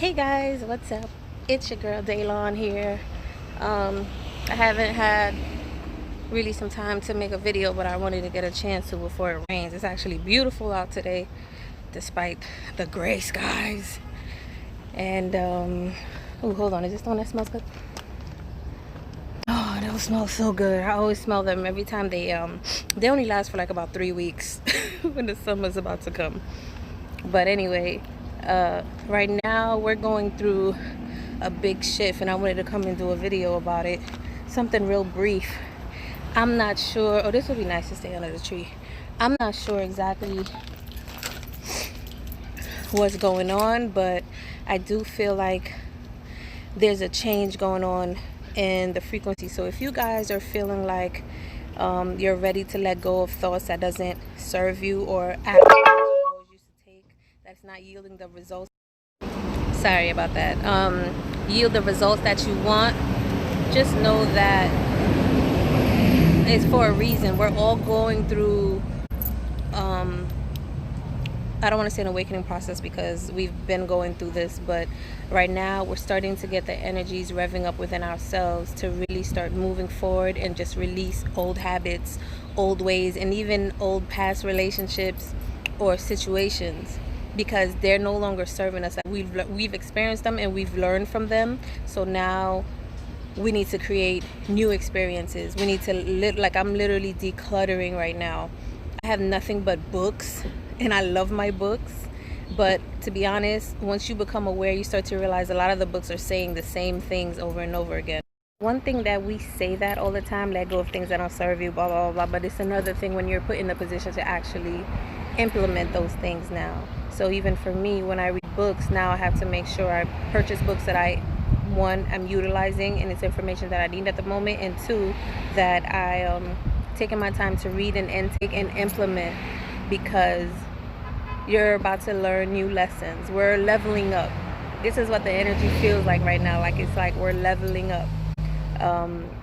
Hey guys, what's up? It's your girl Daylon here. I haven't had really some time to make a video, but I wanted to get a chance to before it rains. It's actually beautiful out today, despite the gray skies. And oh, hold on, is this the one that smells good? Oh, those smell so good. I always smell them every time they only last for like about 3 weeks when the summer's about to come. But anyway, right now we're going through a big shift, and I wanted to come and do a video about it. Something real brief. I'm not sure. Oh, this would be nice to stay under the tree. I'm not sure exactly what's going on, but I do feel like there's a change going on in the frequency. So if you guys are feeling like you're ready to let go of thoughts that doesn't serve you, or actions that you always used to take that's not yielding the results, sorry about that, yield the results that you want, just know that it's for a reason. We're all going through I don't want to say an awakening process because we've been going through this, but right now we're starting to get the energies revving up within ourselves to really start moving forward and just release old habits, old ways, and even old past relationships or situations, because they're no longer serving us. We've experienced them and we've learned from them. So now we need to create new experiences. We need to live. Like, I'm literally decluttering right now. I have nothing but books, and I love my books, but to be honest, once you become aware, you start to realize a lot of the books are saying the same things over and over again. One thing that we say that all the time, let go of things that don't serve you, blah blah blah, but it's another thing when you're put in the position to actually implement those things now. So even for me, when I read books now, I have to make sure I purchase books that I'm utilizing and it's information that I need at the moment, and two, that I taking my time to read and intake and implement, because you're about to learn new lessons. We're leveling up. This is what the energy feels like right now. Like, it's like we're leveling up.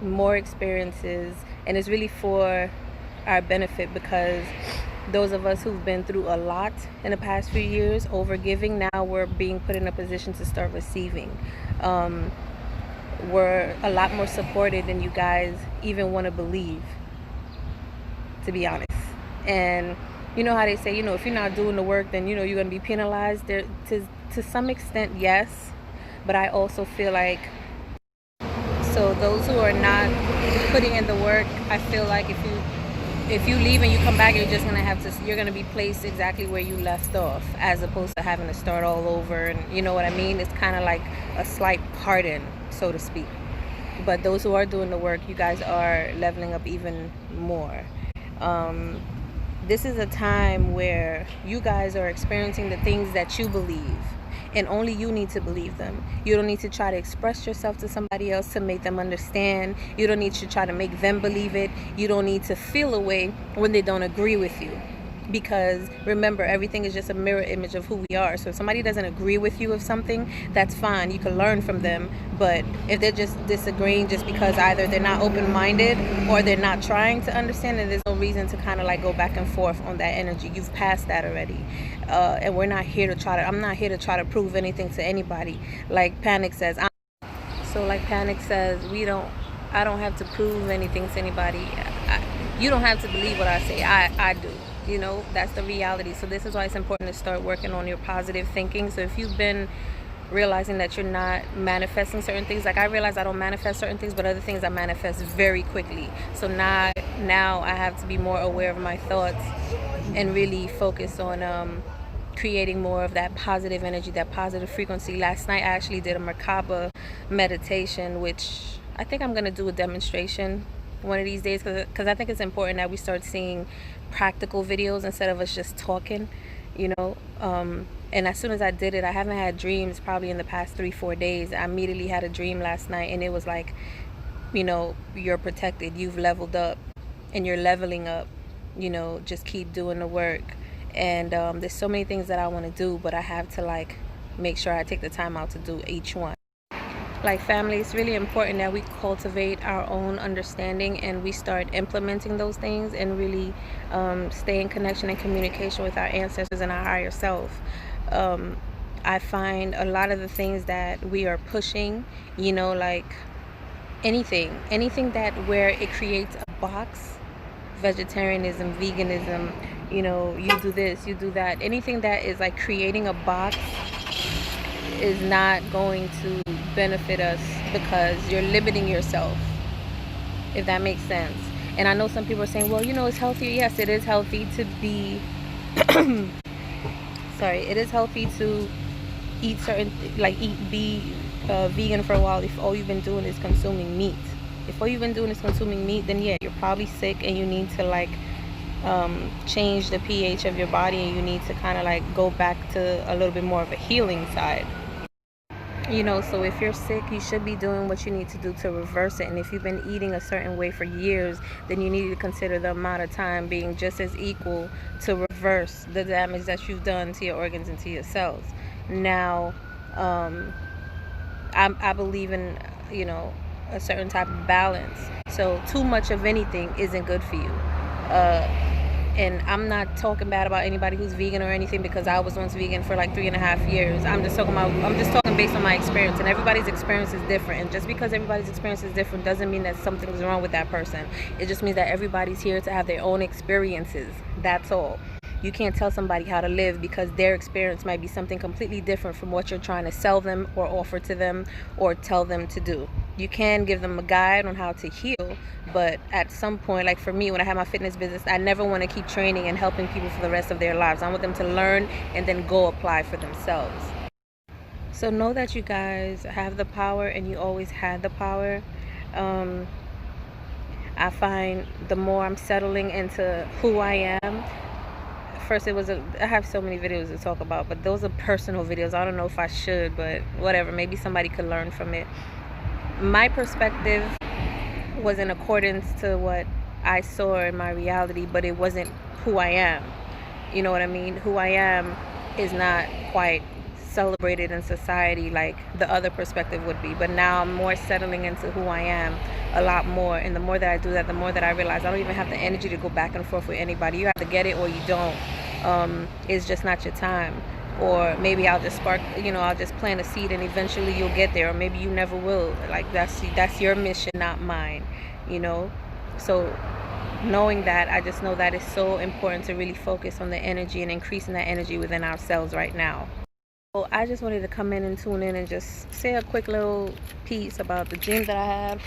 More experiences, and it's really for our benefit, because those of us who've been through a lot in the past few years, over giving, now we're being put in a position to start receiving. We're a lot more supported than you guys even want to believe, to be honest. And you know how they say, if you're not doing the work, then you're going to be penalized. There, to some extent, yes, but I also feel like, so those who are not putting in the work, I feel like if you leave and you come back, you're gonna be placed exactly where you left off, as opposed to having to start all over. And you know what I mean? It's kind of like a slight pardon, so to speak. But those who are doing the work, you guys are leveling up even more. This is a time where you guys are experiencing the things that you believe, and only you need to believe them. You don't need to try to express yourself to somebody else to make them understand. You don't need to try to make them believe it. You don't need to feel a way when they don't agree with you, because remember, everything is just a mirror image of who we are. So if somebody doesn't agree with you of something, that's fine. You can learn from them. But if they're just disagreeing just because either they're not open-minded or they're not trying to understand, then there's no reason to kind of like go back and forth on that energy. You've passed that already. And we're not here to I'm not here to try to prove anything to anybody. Like Panic says, I don't have to prove anything to anybody. You don't have to believe what I say. I do. That's the reality. So this is why it's important to start working on your positive thinking. So if you've been realizing that you're not manifesting certain things, like I realize I don't manifest certain things, but other things I manifest very quickly. So now I have to be more aware of my thoughts and really focus on creating more of that positive energy, that positive frequency. Last night I actually did a merkabah meditation, which I think I'm going to do a demonstration one of these days, because I think it's important that we start seeing practical videos instead of us just talking, and as soon as I did it, I haven't had dreams probably in the past 3-4 days. I immediately had a dream last night, and it was like, you're protected, you've leveled up, and you're leveling up. Just keep doing the work. And there's so many things that I want to do, but I have to make sure I take the time out to do each one. Like family, it's really important that we cultivate our own understanding and we start implementing those things, and really stay in connection and communication with our ancestors and our higher self. I find a lot of the things that we are pushing, you know, like anything that where it creates a box, vegetarianism, veganism, you know, you do this, you do that, anything that is like creating a box is not going to benefit us, because you're limiting yourself, if that makes sense. And I know some people are saying, well, you know, it's healthier. Yes, it is healthy to be sorry, it is healthy to eat certain, like be vegan for a while if all you've been doing is consuming meat. If all you've been doing is consuming meat, then yeah, you're probably sick and you need to like change the pH of your body, and you need to kind of like go back to a little bit more of a healing side. You know, so if you're sick, you should be doing what you need to do to reverse it. And if you've been eating a certain way for years, then you need to consider the amount of time being just as equal to reverse the damage that you've done to your organs and to your cells. Now, I believe in, you know, a certain type of balance. So too much of anything isn't good for you. And I'm not talking bad about anybody who's vegan or anything, because I was once vegan for like 3.5 years. I'm just talking based on my experience, and everybody's experience is different. And just because everybody's experience is different doesn't mean that something's wrong with that person. It just means that everybody's here to have their own experiences. That's all. You can't tell somebody how to live, because their experience might be something completely different from what you're trying to sell them or offer to them or tell them to do. You can give them a guide on how to heal, but at some point, like for me, when I had my fitness business, I never want to keep training and helping people for the rest of their lives. I want them to learn and then go apply for themselves. So know that you guys have the power, and you always had the power. I find the more I'm settling into who I am, first I have so many videos to talk about, but those are personal videos. I don't know if I should, but whatever, maybe somebody could learn from it. My perspective was in accordance to what I saw in my reality, but it wasn't who I am. You know what I mean? Who I am is not quite celebrated in society like the other perspective would be. But now I'm more settling into who I am a lot more, and the more that I do that, the more that I realize I don't even have the energy to go back and forth with anybody. You have to get it or you don't. It's just not your time. Or maybe I'll just spark, you know, I'll just plant a seed and eventually you'll get there, or maybe you never will. Like that's your mission, not mine, you know. So knowing that, I just know that it's so important to really focus on the energy and increasing that energy within ourselves right now. So I just wanted to come in and tune in and just say a quick little piece about the dream that I have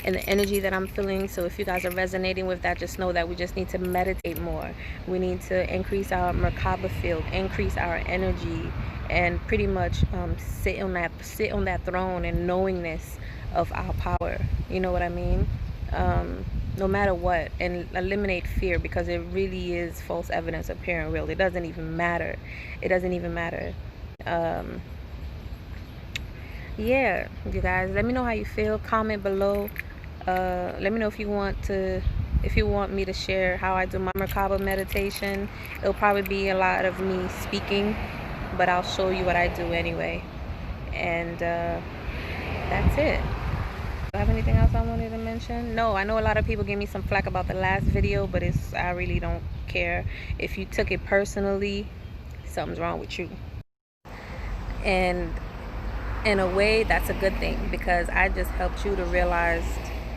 and the energy that I'm feeling. So if you guys are resonating with that, just know that we just need to meditate more. We need to increase our merkabah field, increase our energy, and pretty much sit on that throne and knowingness of our power. You know what I mean? No matter what, and eliminate fear, because it really is false evidence appearing real. It doesn't even matter. It doesn't even matter. Yeah, you guys, let me know how you feel. Comment below. Let me know if you want me to share how I do my merkabah meditation. It'll probably be a lot of me speaking, but I'll show you what I do anyway. And that's it. Do I have anything else I wanted to mention? No, I know a lot of people gave me some flack about the last video, but I really don't care. If you took it personally, something's wrong with you. And in a way, that's a good thing, because I just helped you to realize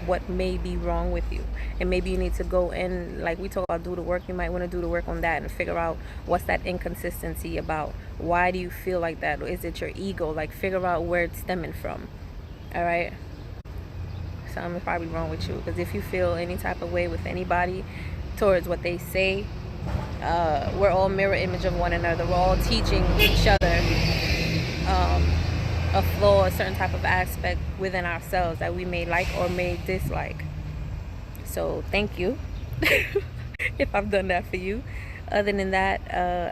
what may be wrong with you, and maybe you need to go in, like we talk about, do the work. You might want to do the work on that and figure out what's that inconsistency about. Why do you feel like that? Or is it your ego? Like, figure out where it's stemming from. All right, something's probably wrong with you, because if you feel any type of way with anybody towards what they say, we're all mirror image of one another. We're all teaching each other a flaw, a certain type of aspect within ourselves that we may like or may dislike. So thank you if I've done that for you. Other than that,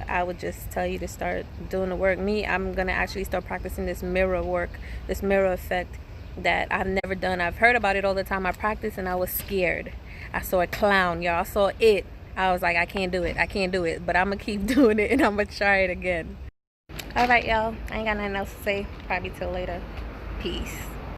I would just tell you to start doing the work. I'm gonna actually start practicing this mirror work, this mirror effect that I've never done. I've heard about it all the time. I practiced and I was scared. I saw a clown, y'all. I saw it. I was like, I can't do it, but I'm gonna keep doing it, and I'm gonna try it again. All right, y'all, I ain't got nothing else to say. Probably till later. Peace.